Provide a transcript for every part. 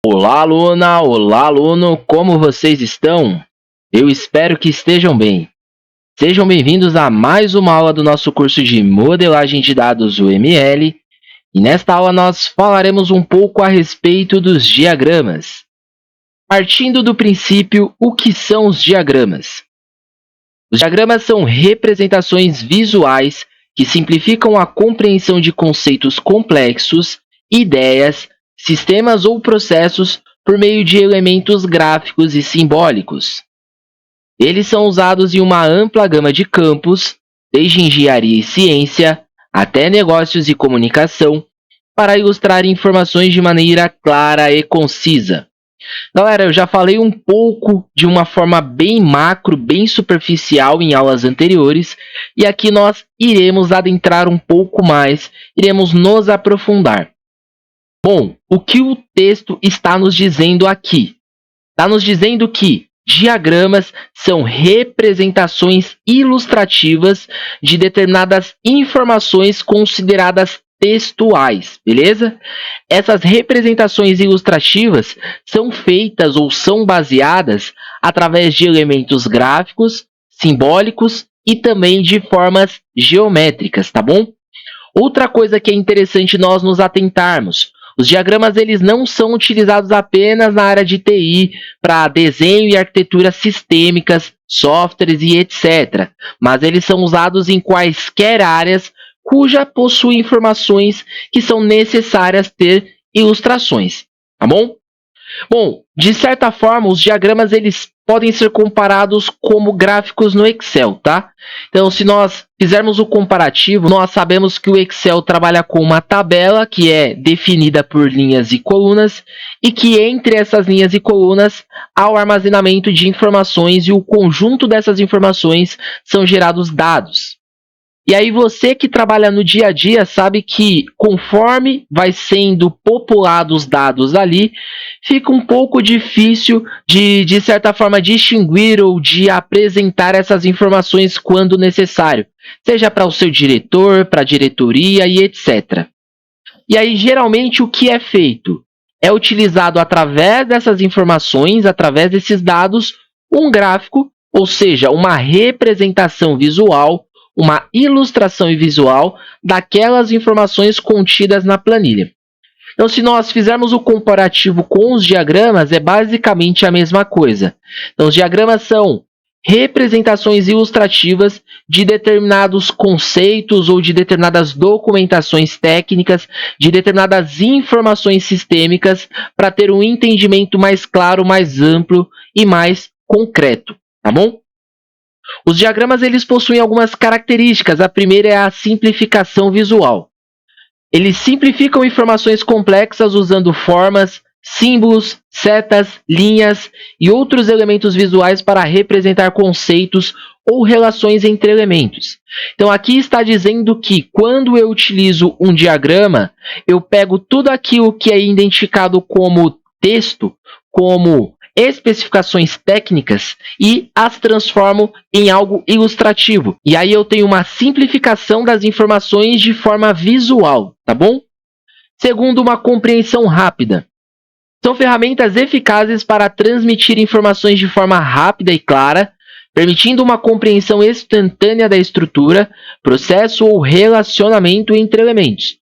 Olá, aluna! Olá, aluno! Como vocês estão? Eu espero que estejam bem. Sejam bem-vindos a mais uma aula do nosso curso de Modelagem de Dados UML. E nesta aula nós falaremos um pouco a respeito dos diagramas. Partindo do princípio, o que são os diagramas? Os diagramas são representações visuais que simplificam a compreensão de conceitos complexos, ideias, sistemas ou processos por meio de elementos gráficos e simbólicos. Eles são usados em uma ampla gama de campos, desde engenharia e ciência até negócios e comunicação, para ilustrar informações de maneira clara e concisa. Galera, eu já falei um pouco de uma forma bem macro, bem superficial em aulas anteriores, e aqui nós iremos adentrar um pouco mais, iremos nos aprofundar. Bom, o que o texto está nos dizendo aqui? Está nos dizendo que diagramas são representações ilustrativas de determinadas informações consideradas textuais, beleza? Essas representações ilustrativas são feitas ou são baseadas através de elementos gráficos, simbólicos e também de formas geométricas, tá bom? Outra coisa que é interessante nós nos atentarmos: os diagramas eles não são utilizados apenas na área de TI para desenho e arquitetura sistêmicas, softwares e etc. Mas eles são usados em quaisquer áreas cuja possui informações que são necessárias ter ilustrações, tá bom? Bom, de certa forma, os diagramas eles podem ser comparados como gráficos no Excel, tá? Então, se nós fizermos o comparativo, nós sabemos que o Excel trabalha com uma tabela que é definida por linhas e colunas e que entre essas linhas e colunas há o armazenamento de informações e o conjunto dessas informações são gerados dados. E aí você que trabalha no dia a dia sabe que conforme vai sendo populados os dados ali, fica um pouco difícil de certa forma, distinguir ou de apresentar essas informações quando necessário. Seja para o seu diretor, para a diretoria e etc. E aí, geralmente, o que é feito? É utilizado através dessas informações, através desses dados, um gráfico, ou seja, uma representação visual, uma ilustração visual daquelas informações contidas na planilha. Então, se nós fizermos o comparativo com os diagramas, é basicamente a mesma coisa. Então, os diagramas são representações ilustrativas de determinados conceitos ou de determinadas documentações técnicas, de determinadas informações sistêmicas, para ter um entendimento mais claro, mais amplo e mais concreto, tá bom? Os diagramas eles possuem algumas características. A primeira é a simplificação visual. Eles simplificam informações complexas usando formas, símbolos, setas, linhas e outros elementos visuais para representar conceitos ou relações entre elementos. Então, aqui está dizendo que quando eu utilizo um diagrama, eu pego tudo aquilo que é identificado como texto, como especificações técnicas e as transformo em algo ilustrativo. E aí eu tenho uma simplificação das informações de forma visual, tá bom? Segundo, uma compreensão rápida. São ferramentas eficazes para transmitir informações de forma rápida e clara, permitindo uma compreensão instantânea da estrutura, processo ou relacionamento entre elementos.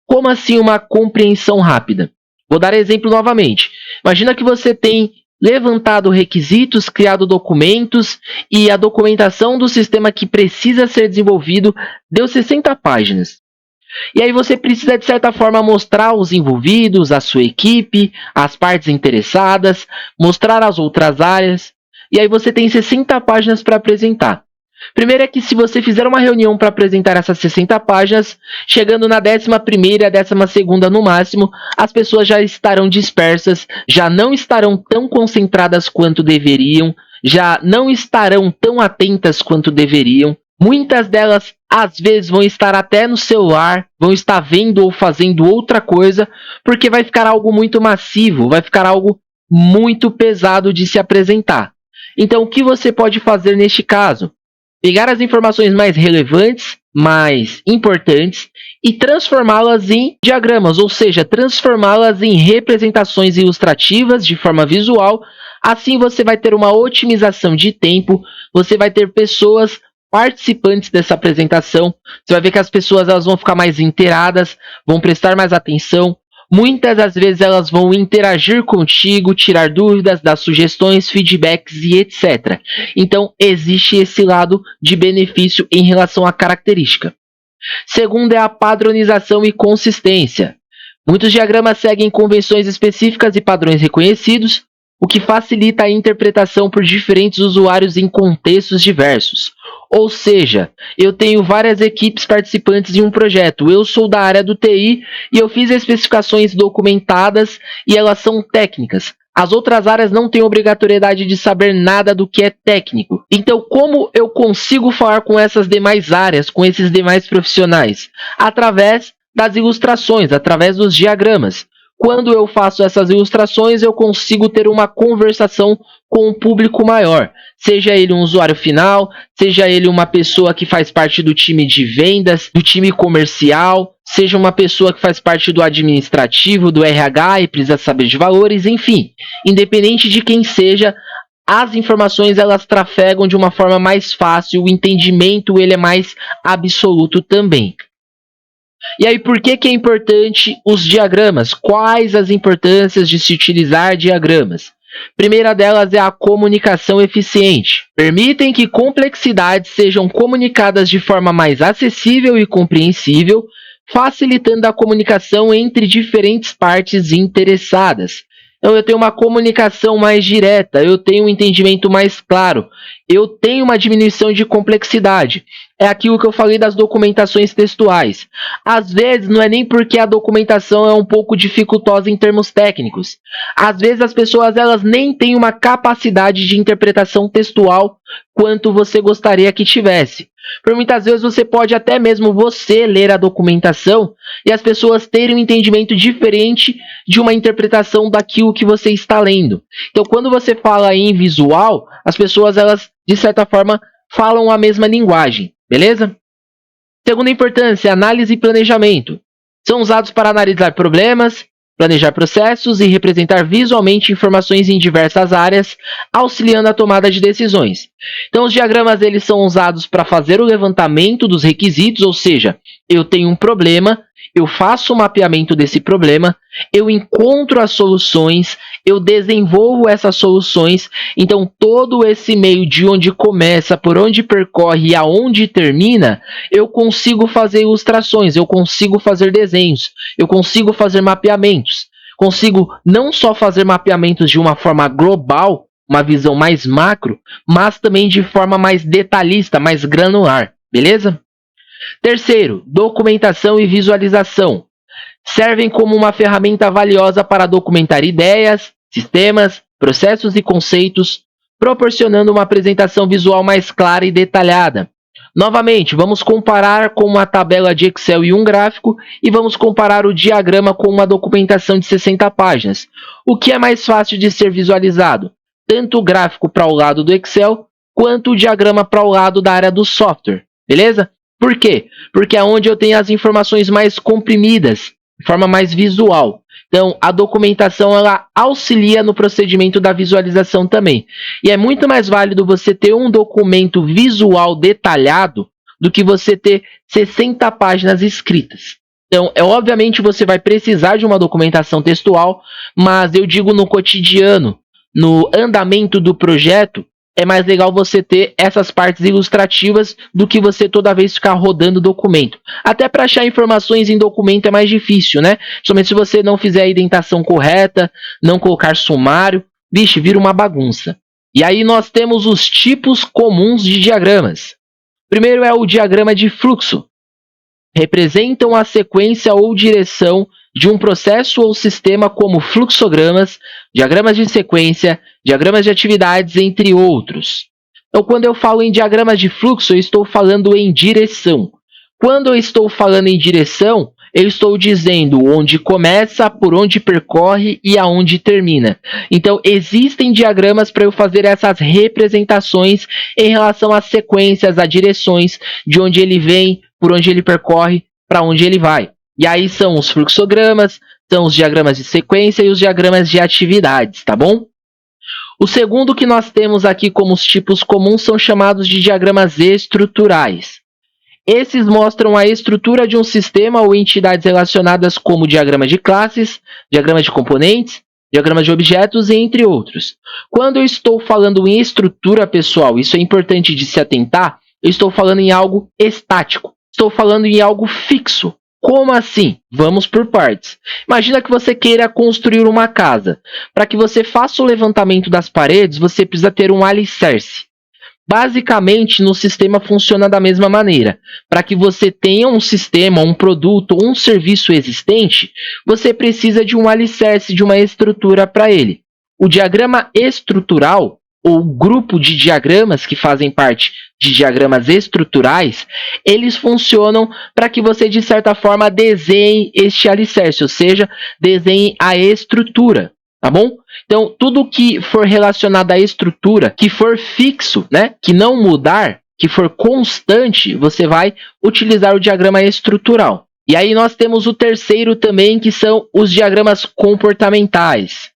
Como assim uma compreensão rápida? Vou dar exemplo novamente. Imagina que você tem levantado requisitos, criado documentos e a documentação do sistema que precisa ser desenvolvido deu 60 páginas. E aí você precisa, de certa forma, mostrar os envolvidos, a sua equipe, as partes interessadas, mostrar as outras áreas. E aí você tem 60 páginas para apresentar. Primeiro é que se você fizer uma reunião para apresentar essas 60 páginas, chegando na 11ª, 12ª no máximo, as pessoas já estarão dispersas, já não estarão tão concentradas quanto deveriam, já não estarão tão atentas quanto deveriam. Muitas delas, às vezes, vão estar até no celular, vão estar vendo ou fazendo outra coisa, porque vai ficar algo muito massivo, vai ficar algo muito pesado de se apresentar. Então, o que você pode fazer neste caso? Pegar as informações mais relevantes, mais importantes e transformá-las em diagramas, ou seja, transformá-las em representações ilustrativas de forma visual. Assim você vai ter uma otimização de tempo, você vai ter pessoas participantes dessa apresentação, você vai ver que as pessoas elas vão ficar mais inteiradas, vão prestar mais atenção, muitas das vezes elas vão interagir contigo, tirar dúvidas, dar sugestões, feedbacks e etc. Então, existe esse lado de benefício em relação à característica. Segundo é a padronização e consistência. Muitos diagramas seguem convenções específicas e padrões reconhecidos, o que facilita a interpretação por diferentes usuários em contextos diversos. Ou seja, eu tenho várias equipes participantes de um projeto. Eu sou da área do TI e eu fiz especificações documentadas e elas são técnicas. As outras áreas não têm obrigatoriedade de saber nada do que é técnico. Então, como eu consigo falar com essas demais áreas, com esses demais profissionais? Através das ilustrações, através dos diagramas. Quando eu faço essas ilustrações, eu consigo ter uma conversação com um público maior. Seja ele um usuário final, seja ele uma pessoa que faz parte do time de vendas, do time comercial, seja uma pessoa que faz parte do administrativo, do RH e precisa saber de valores, enfim. Independente de quem seja, as informações elas trafegam de uma forma mais fácil, o entendimento ele é mais absoluto também. E aí, por que é importante os diagramas? Quais as importâncias de se utilizar diagramas? Primeira delas é a comunicação eficiente. Permitem que complexidades sejam comunicadas de forma mais acessível e compreensível, facilitando a comunicação entre diferentes partes interessadas. Então, eu tenho uma comunicação mais direta, eu tenho um entendimento mais claro, eu tenho uma diminuição de complexidade. É aquilo que eu falei das documentações textuais. Às vezes, não é nem porque a documentação é um pouco dificultosa em termos técnicos. Às vezes, as pessoas elas nem têm uma capacidade de interpretação textual quanto você gostaria que tivesse. Por muitas vezes, você pode até mesmo você ler a documentação e as pessoas terem um entendimento diferente de uma interpretação daquilo que você está lendo. Então, quando você fala em visual, as pessoas, elas, de certa forma, falam a mesma linguagem, beleza? Segunda importância, análise e planejamento. São usados para analisar problemas, planejar processos e representar visualmente informações em diversas áreas, auxiliando a tomada de decisões. Então, os diagramas eles são usados para fazer o levantamento dos requisitos, ou seja, eu tenho um problema, eu faço o mapeamento desse problema, eu encontro as soluções, eu desenvolvo essas soluções. Então, todo esse meio de onde começa, por onde percorre e aonde termina, eu consigo fazer ilustrações, eu consigo fazer desenhos, eu consigo fazer mapeamentos. Consigo não só fazer mapeamentos de uma forma global, uma visão mais macro, mas também de forma mais detalhista, mais granular, beleza? Terceiro, documentação e visualização. Servem como uma ferramenta valiosa para documentar ideias, sistemas, processos e conceitos, proporcionando uma apresentação visual mais clara e detalhada. Novamente, vamos comparar com uma tabela de Excel e um gráfico e vamos comparar o diagrama com uma documentação de 60 páginas. O que é mais fácil de ser visualizado? Tanto o gráfico para o lado do Excel, quanto o diagrama para o lado da área do software, beleza? Por quê? Porque é onde eu tenho as informações mais comprimidas, de forma mais visual. Então, a documentação ela auxilia no procedimento da visualização também. E é muito mais válido você ter um documento visual detalhado do que você ter 60 páginas escritas. Então, obviamente você vai precisar de uma documentação textual, mas eu digo no cotidiano, no andamento do projeto, é mais legal você ter essas partes ilustrativas do que você toda vez ficar rodando o documento. Até para achar informações em documento é mais difícil, né? Somente se você não fizer a indentação correta, não colocar sumário, vixe, vira uma bagunça. E aí nós temos os tipos comuns de diagramas. Primeiro é o diagrama de fluxo. Representam a sequência ou direção de um processo ou sistema como fluxogramas, diagramas de sequência, diagramas de atividades, entre outros. Então, quando eu falo em diagramas de fluxo, eu estou falando em direção. Quando eu estou falando em direção, eu estou dizendo onde começa, por onde percorre e aonde termina. Então, existem diagramas para eu fazer essas representações em relação às sequências, a direções, de onde ele vem, por onde ele percorre, para onde ele vai. E aí são os fluxogramas, são os diagramas de sequência e os diagramas de atividades, tá bom? O segundo que nós temos aqui como os tipos comuns são chamados de diagramas estruturais. Esses mostram a estrutura de um sistema ou entidades relacionadas como diagrama de classes, diagrama de componentes, diagrama de objetos, entre outros. Quando eu estou falando em estrutura, pessoal, isso é importante de se atentar, eu estou falando em algo estático, estou falando em algo fixo. Como assim? Vamos por partes. Imagina que você queira construir uma casa. Para que você faça o levantamento das paredes, você precisa ter um alicerce. Basicamente, no sistema funciona da mesma maneira. Para que você tenha um sistema, um produto, um serviço existente, você precisa de um alicerce, de uma estrutura para ele. O diagrama estrutural, ou grupo de diagramas que fazem parte de diagramas estruturais, eles funcionam para que você, de certa forma, desenhe este alicerce, ou seja, desenhe a estrutura. Tá bom? Então, tudo que for relacionado à estrutura, que for fixo, né, que não mudar, que for constante, você vai utilizar o diagrama estrutural. E aí nós temos o terceiro também, que são os diagramas comportamentais.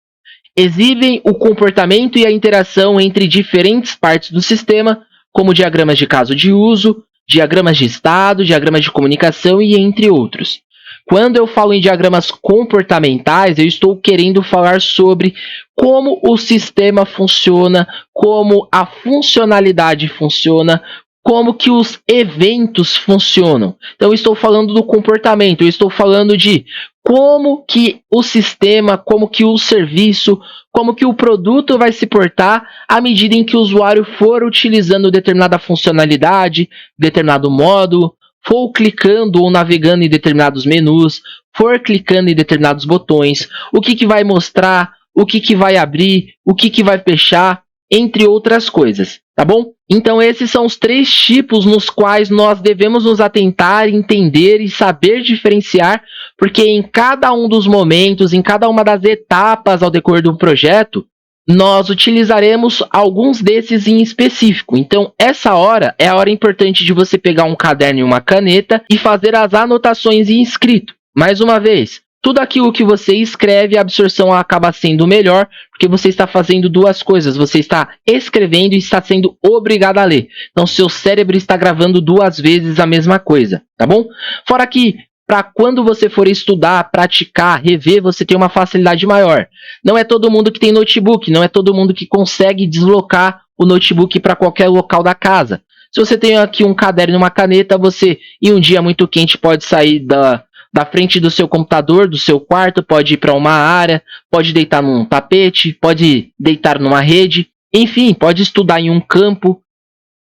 Exibem o comportamento e a interação entre diferentes partes do sistema, como diagramas de caso de uso, diagramas de estado, diagramas de comunicação e entre outros. Quando eu falo em diagramas comportamentais, eu estou querendo falar sobre como o sistema funciona, como a funcionalidade funciona, como que os eventos funcionam. Então, eu estou falando do comportamento, eu estou falando de como que o sistema, como que o serviço, como que o produto vai se portar à medida em que o usuário for utilizando determinada funcionalidade, determinado módulo, for clicando ou navegando em determinados menus, for clicando em determinados botões, o que vai mostrar, o que vai abrir, o que vai fechar, entre outras coisas, tá bom? Então, esses são os 3 tipos nos quais nós devemos nos atentar, entender e saber diferenciar, porque em cada um dos momentos, em cada uma das etapas ao decorrer do projeto, nós utilizaremos alguns desses em específico. Então, essa hora é a hora importante de você pegar um caderno e uma caneta e fazer as anotações em escrito. Mais uma vez, tudo aquilo que você escreve, a absorção acaba sendo melhor, porque você está fazendo 2 coisas. Você está escrevendo e está sendo obrigado a ler. Então, seu cérebro está gravando 2 vezes a mesma coisa, tá bom? Fora que, para quando você for estudar, praticar, rever, você tem uma facilidade maior. Não é todo mundo que tem notebook, não é todo mundo que consegue deslocar o notebook para qualquer local da casa. Se você tem aqui um caderno e uma caneta, você, em um dia muito quente, pode sair da frente do seu computador, do seu quarto, pode ir para uma área, pode deitar num tapete, pode deitar numa rede, enfim, pode estudar em um campo,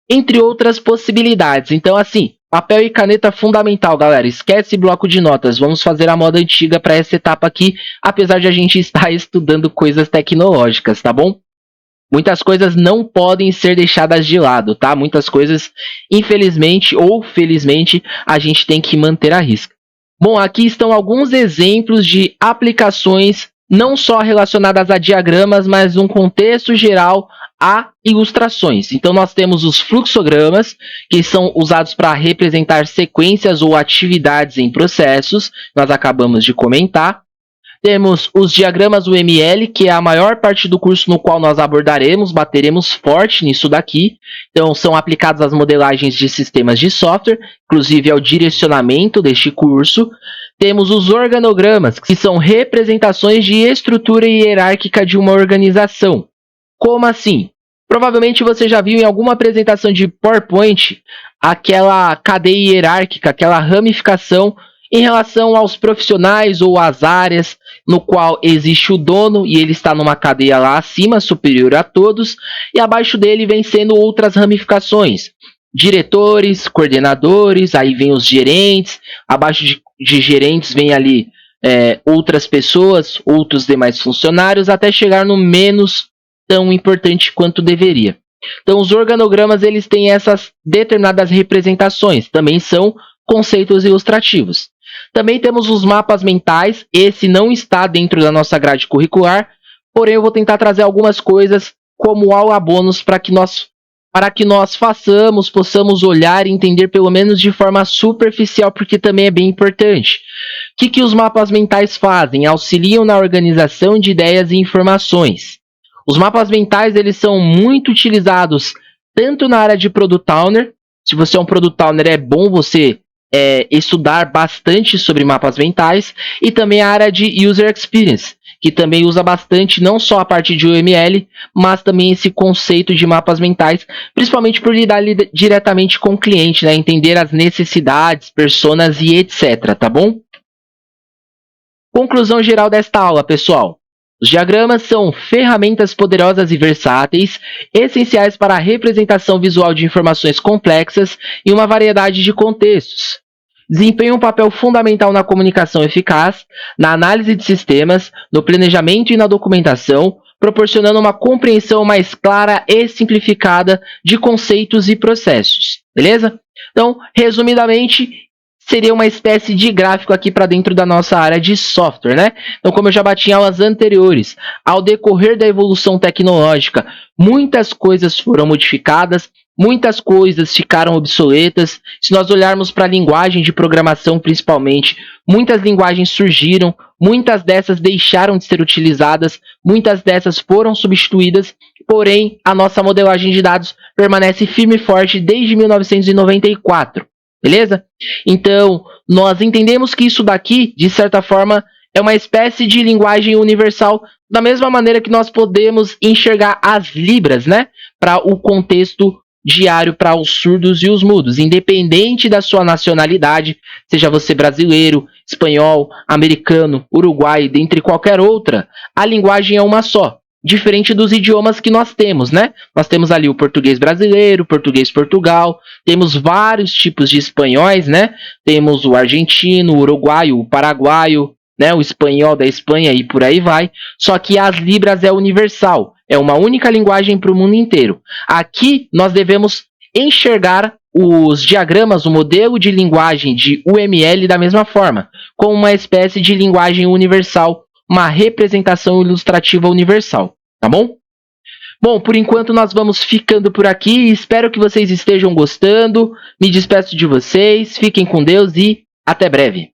entre outras possibilidades. Então, assim, papel e caneta fundamental, galera. Esquece bloco de notas. Vamos fazer a moda antiga para essa etapa aqui, apesar de a gente estar estudando coisas tecnológicas, tá bom? Muitas coisas não podem ser deixadas de lado, tá? Muitas coisas, infelizmente ou felizmente, a gente tem que manter à risca. Bom, aqui estão alguns exemplos de aplicações não só relacionadas a diagramas, mas um contexto geral a ilustrações. Então, nós temos os fluxogramas, que são usados para representar sequências ou atividades em processos, nós acabamos de comentar. Temos os diagramas UML, que é a maior parte do curso no qual nós abordaremos, bateremos forte nisso daqui. Então, são aplicados às modelagens de sistemas de software, inclusive ao direcionamento deste curso. Temos os organogramas, que são representações de estrutura hierárquica de uma organização. Como assim? Provavelmente você já viu em alguma apresentação de PowerPoint aquela cadeia hierárquica, aquela ramificação em relação aos profissionais ou às áreas, no qual existe o dono e ele está numa cadeia lá acima, superior a todos, e abaixo dele vem sendo outras ramificações. Diretores, coordenadores, aí vem os gerentes, abaixo de gerentes vem ali outras pessoas, outros demais funcionários, até chegar no menos tão importante quanto deveria. Então, os organogramas eles têm essas determinadas representações, também são conceitos ilustrativos. Também temos os mapas mentais, esse não está dentro da nossa grade curricular, porém eu vou tentar trazer algumas coisas como aula bônus para que nós possamos olhar e entender pelo menos de forma superficial, porque também é bem importante. O que os mapas mentais fazem? Auxiliam na organização de ideias e informações. Os mapas mentais eles são muito utilizados tanto na área de Product Owner. Se você é um Product Owner, é bom você estudar bastante sobre mapas mentais, e também a área de User Experience, que também usa bastante não só a parte de UML, mas também esse conceito de mapas mentais, principalmente por lidar diretamente com o cliente, né? Entender as necessidades, personas e etc, tá bom? Conclusão geral desta aula, pessoal. Os diagramas são ferramentas poderosas e versáteis, essenciais para a representação visual de informações complexas em uma variedade de contextos. Desempenham um papel fundamental na comunicação eficaz, na análise de sistemas, no planejamento e na documentação, proporcionando uma compreensão mais clara e simplificada de conceitos e processos. Beleza? Então, resumidamente, seria uma espécie de gráfico aqui para dentro da nossa área de software, né? Então, como eu já bati em aulas anteriores, ao decorrer da evolução tecnológica, muitas coisas foram modificadas, muitas coisas ficaram obsoletas. Se nós olharmos para a linguagem de programação, principalmente, muitas linguagens surgiram, muitas dessas deixaram de ser utilizadas, muitas dessas foram substituídas, porém, a nossa modelagem de dados permanece firme e forte desde 1994. Beleza? Então, nós entendemos que isso daqui, de certa forma, é uma espécie de linguagem universal, da mesma maneira que nós podemos enxergar as libras, né? Para o contexto diário para os surdos e os mudos, independente da sua nacionalidade, seja você brasileiro, espanhol, americano, uruguaio, dentre qualquer outra, a linguagem é uma só. Diferente dos idiomas que nós temos, né? Nós temos ali o português brasileiro, o português Portugal, temos vários tipos de espanhóis, né? Temos o argentino, o uruguaio, o paraguaio, né? O espanhol da Espanha e por aí vai. Só que as libras é universal, é uma única linguagem para o mundo inteiro. Aqui nós devemos enxergar os diagramas, o modelo de linguagem de UML da mesma forma, como uma espécie de linguagem universal, uma representação ilustrativa universal, tá bom? Bom, por enquanto nós vamos ficando por aqui, espero que vocês estejam gostando, me despeço de vocês, fiquem com Deus e até breve.